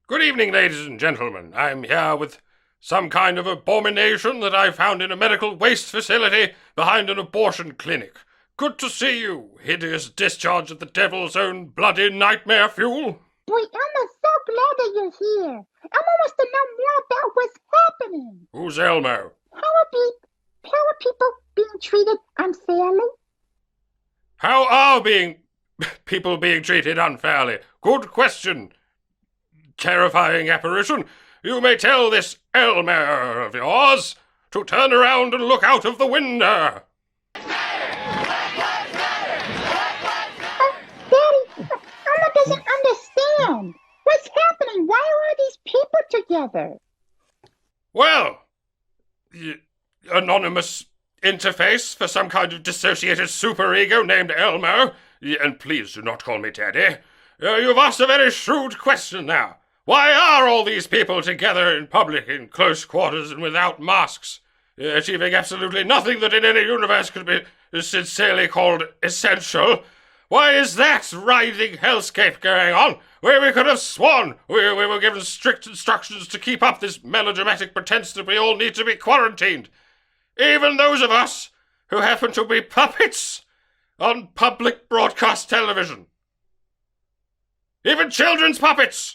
Good evening, ladies and gentlemen. I'm here with some kind of abomination that I found in a medical waste facility behind an abortion clinic. Good to see you, hideous discharge of the devil's own bloody nightmare fuel. Boy, Elmo's so glad that you're here. Elmo wants to know more about what's happening. Who's Elmo? How are people being treated unfairly? How are people being treated unfairly? Good question. Terrifying apparition. You may tell this Elmo of yours to turn around and look out of the window. Daddy, Elmo doesn't understand. What's happening? Why are all these people together? Well, anonymous interface for some kind of dissociated superego named Elmo. And please do not call me Daddy. You've asked a very shrewd question now. Why are all these people together in public, in close quarters and without masks, achieving absolutely nothing that in any universe could be sincerely called essential? Why is that writhing hellscape going on, where we could have sworn we were given strict instructions to keep up this melodramatic pretense that we all need to be quarantined? Even those of us who happen to be puppets on public broadcast television. Even children's puppets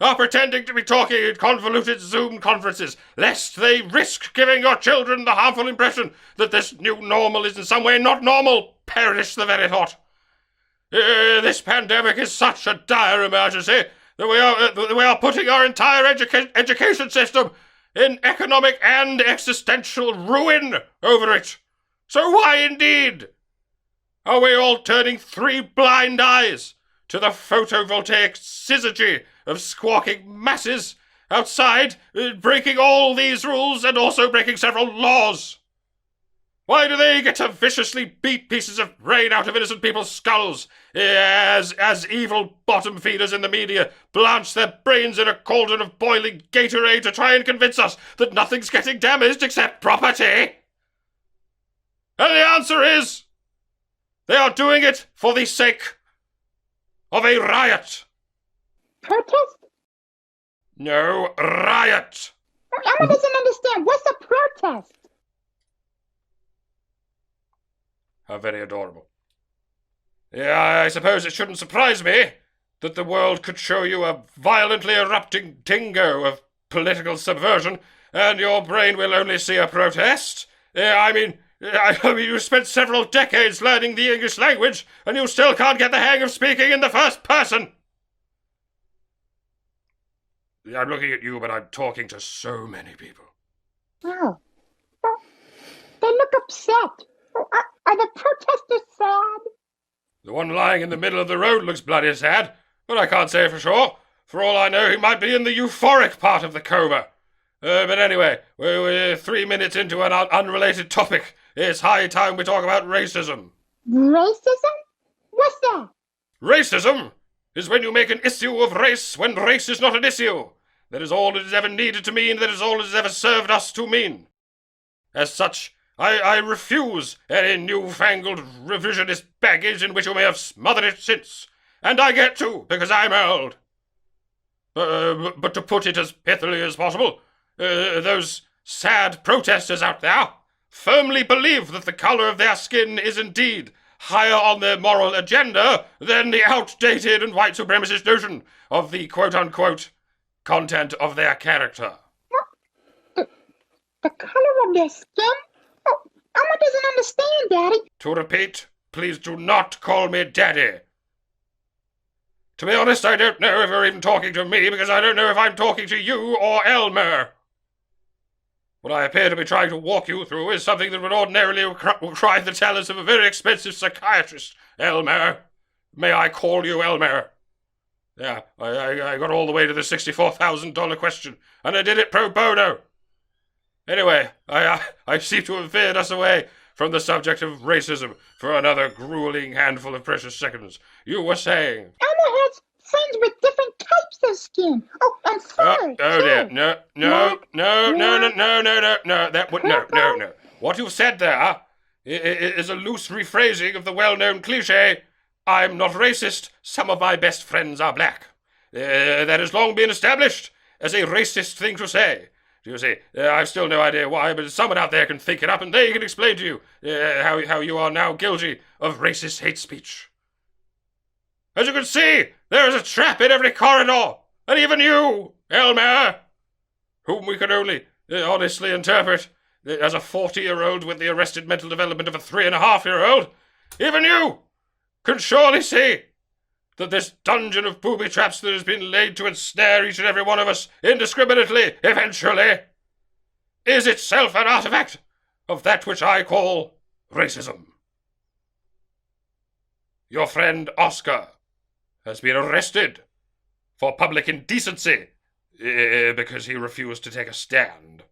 are pretending to be talking in convoluted Zoom conferences, lest they risk giving your children the harmful impression that this new normal is in some way not normal. Perish the very thought. This pandemic is such a dire emergency that we are putting our entire education system in economic and existential ruin over it. So why indeed are we all turning three blind eyes to the photovoltaic syzygy of squawking masses outside, breaking all these rules and also breaking several laws? Why do they get to viciously beat pieces of brain out of innocent people's skulls as evil bottom feeders in the media blanch their brains in a cauldron of boiling Gatorade to try and convince us that nothing's getting damaged except property? And the answer is, they are doing it for the sake of a riot. Protest? No, riot. Elmo doesn't understand. What's a protest? How very adorable. Yeah, I suppose it shouldn't surprise me that the world could show you a violently erupting dingo of political subversion, and your brain will only see a protest. I mean, you spent several decades learning the English language, and you still can't get the hang of speaking in the first person. I'm looking at you, but I'm talking to so many people. Oh. They look upset. Are the protesters sad? The one lying in the middle of the road looks bloody sad, but I can't say for sure. For all I know, he might be in the euphoric part of the coma. But anyway, we're 3 minutes into an unrelated topic. It's high time we talk about racism. Racism? What's that? Racism is when you make an issue of race when race is not an issue. That is all it is ever needed to mean, that is all it has ever served us to mean. As such, I refuse any newfangled revisionist baggage in which you may have smothered it since. And I get to, because I'm old. But to put it as pithily as possible, those sad protesters out there firmly believe that the colour of their skin is indeed higher on their moral agenda than the outdated and white supremacist notion of the quote-unquote content of their character. The colour of their skin? Oh, Elmo doesn't understand, Daddy. To repeat, please do not call me Daddy. To be honest, I don't know if you're even talking to me, because I don't know if I'm talking to you or Elmer. What I appear to be trying to walk you through is something that would ordinarily require the talents of a very expensive psychiatrist. Elmer. May I call you Elmer? Yeah, I got all the way to the $64,000 question, and I did it pro bono. Anyway, I seem to have veered us away from the subject of racism for another grueling handful of precious seconds. You were saying... Elmo has friends with different types of skin. Oh, and fur. Oh dear, no. No. What you said there is a loose rephrasing of the well-known cliché, I'm not racist, some of my best friends are black. That has long been established as a racist thing to say. Do you see? I've still no idea why, but someone out there can think it up and they can explain to you how you are now guilty of racist hate speech. As you can see, there is a trap in every corridor, and even you, Elmer, whom we can only honestly interpret as a 40-year-old with the arrested mental development of a 3.5-year-old, even you can surely see that this dungeon of booby traps that has been laid to ensnare each and every one of us indiscriminately, eventually, is itself an artifact of that which I call racism. Your friend Oscar has been arrested for public indecency because he refused to take a stand.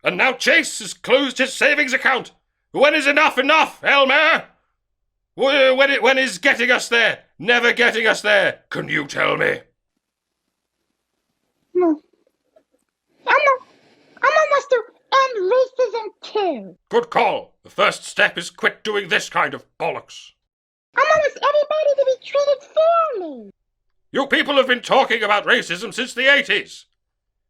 And now Chase has closed his savings account. When is enough enough, Elmer? When is getting us there? Never getting us there. Can you tell me? No. Elmo wants to end racism too. Good call. The first step is quit doing this kind of bollocks. Elmo wants everybody to be treated fairly. You people have been talking about racism since the 80s.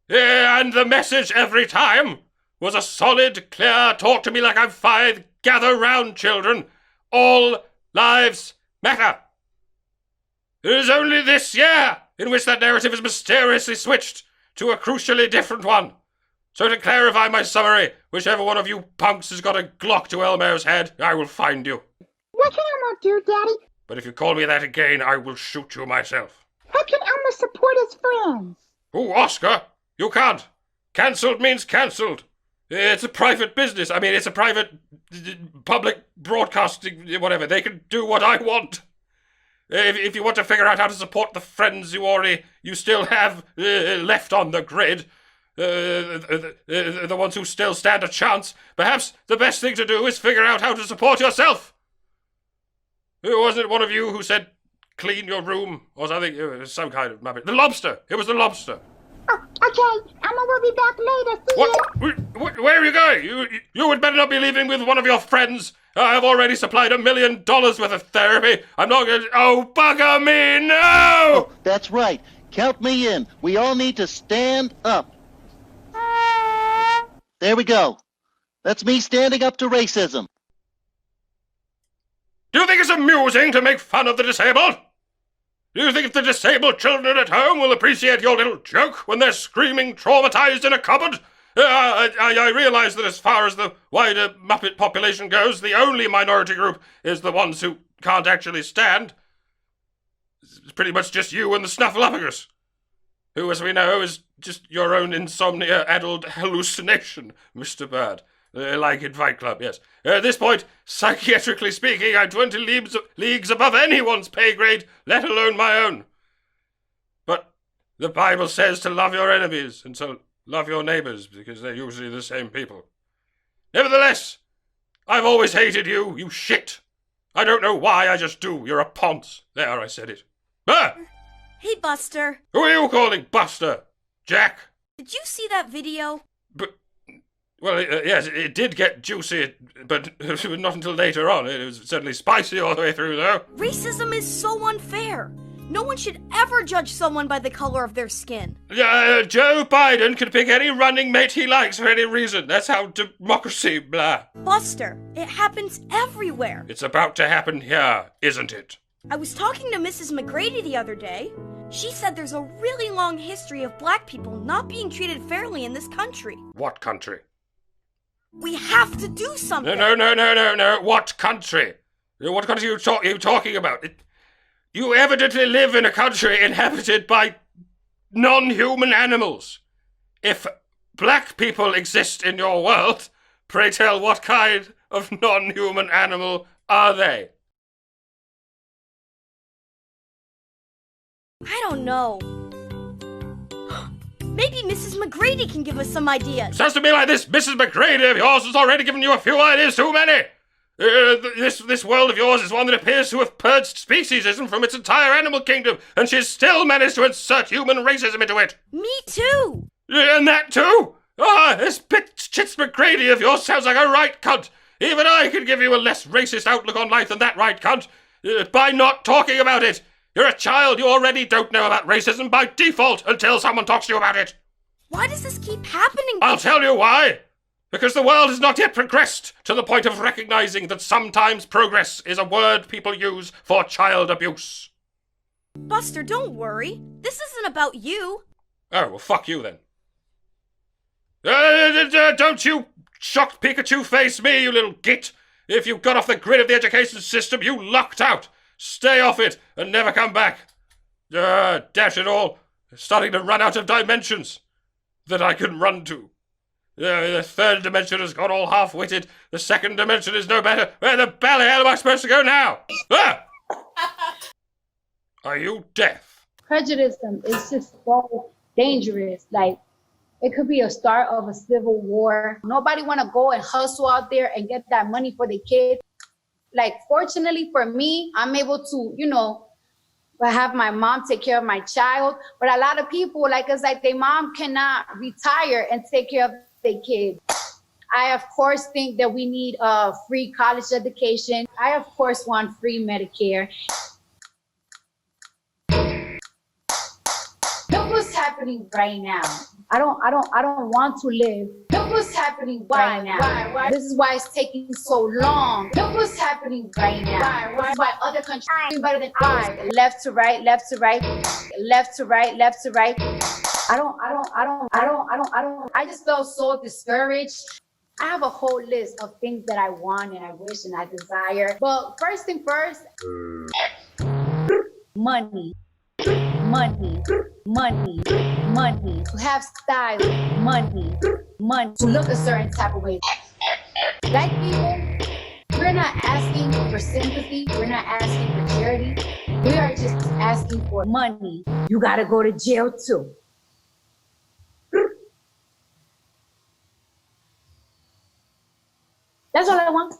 And the message every time was a solid, clear, talk to me like I'm 5, gather round, children. All lives matter. It is only this year in which that narrative is mysteriously switched to a crucially different one. So to clarify my summary, whichever one of you punks has got a Glock to Elmo's head, I will find you. What can Elmo do, Daddy? But if you call me that again, I will shoot you myself. How can Elmo support his friends? Oh, Oscar, you can't. Cancelled means cancelled. It's a private business. I mean, it's a private public broadcasting, whatever. They can do what I want. If you want to figure out how to support the friends you still have left on the grid, the ones who still stand a chance, perhaps the best thing to do is figure out how to support yourself. Wasn't it one of you who said clean your room or something? It was some kind of muppet. The lobster. It was the lobster. Oh, okay. Elmo will be back later. See What? Where are you going? You had better not be leaving with one of your friends. I have already supplied $1 million worth of therapy. I'm not going to... Oh, bugger me, no! Oh, that's right. Count me in. We all need to stand up. There we go. That's me standing up to racism. Do you think it's amusing to make fun of the disabled? Do you think the disabled children at home will appreciate your little joke when they're screaming traumatized in a cupboard? I realise that as far as the wider Muppet population goes, the only minority group is the ones who can't actually stand. It's pretty much just you and the Snuffleupagus, who, as we know, is just your own insomnia-addled hallucination, Mr. Bird. Like in Fight Club, yes. At this point, psychiatrically speaking, I'm 20 leagues above anyone's pay grade, let alone my own. But the Bible says to love your enemies, and so love your neighbours, because they're usually the same people. Nevertheless, I've always hated you, you shit. I don't know why, I just do. You're a ponce. There, I said it. Ah! Hey, Buster. Who are you calling Buster? Jack? Did you see that video? But... Well, yes, it did get juicy, but not until later on. It was certainly spicy all the way through, though. Racism is so unfair. No one should ever judge someone by the color of their skin. Joe Biden can pick any running mate he likes for any reason. That's how democracy, blah. Buster, it happens everywhere. It's about to happen here, isn't it? I was talking to Mrs. McGrady the other day. She said there's a really long history of black people not being treated fairly in this country. What country? We have to do something. No. What country? What country are you talking about? You evidently live in a country inhabited by non-human animals. If black people exist in your world, pray tell what kind of non-human animal are they? I don't know. Maybe Mrs. McGrady can give us some ideas. Sounds to me like this Mrs. McGrady of yours has already given you a few ideas too many. This world of yours is one that appears to have purged speciesism from its entire animal kingdom, and she's still managed to insert human racism into it. Me too. And that too? This Chits McGrady of yours sounds like a right cunt. Even I could give you a less racist outlook on life than that right cunt. By not talking about it. You're a child. You already don't know about racism by default until someone talks to you about it. Why does this keep happening? I'll tell you why. Because the world has not yet progressed to the point of recognizing that sometimes progress is a word people use for child abuse. Buster, don't worry. This isn't about you. Oh, well, fuck you then. Don't you shocked Pikachu face me, you little git. If you got off the grid of the education system, you lucked out. Stay off it and never come back. Dash it all. Starting to run out of dimensions that I can run to. The third dimension has gone all half-witted. The second dimension is no better. Where the bally hell am I supposed to go now? Ah! Are you deaf? Prejudice is just so dangerous. Like, it could be a start of a civil war. Nobody want to go and hustle out there and get that money for the kids. Like, fortunately for me, I'm able to, have my mom take care of my child. But a lot of people, like, it's like their mom cannot retire and take care of their kids. I, of course, think that we need a free college education. I, of course, want free Medicare. Look what's happening right now. I don't want to live. Look what's happening right now. Why? This is why it's taking so long. Look what's happening right now. This is why other countries are doing better than ours. Left to right, left to right, left to right, left to right. I just felt so discouraged. I have a whole list of things that I want and I wish and I desire. But first thing first, money. Money, money, money, to have style, money, money, to look a certain type of way. Black people, we're not asking for sympathy, we're not asking for charity, we are just asking for money. You gotta go to jail too. That's all I want.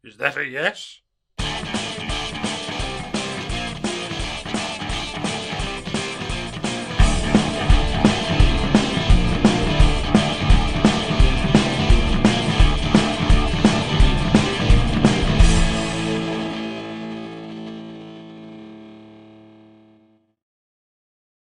Is that a yes?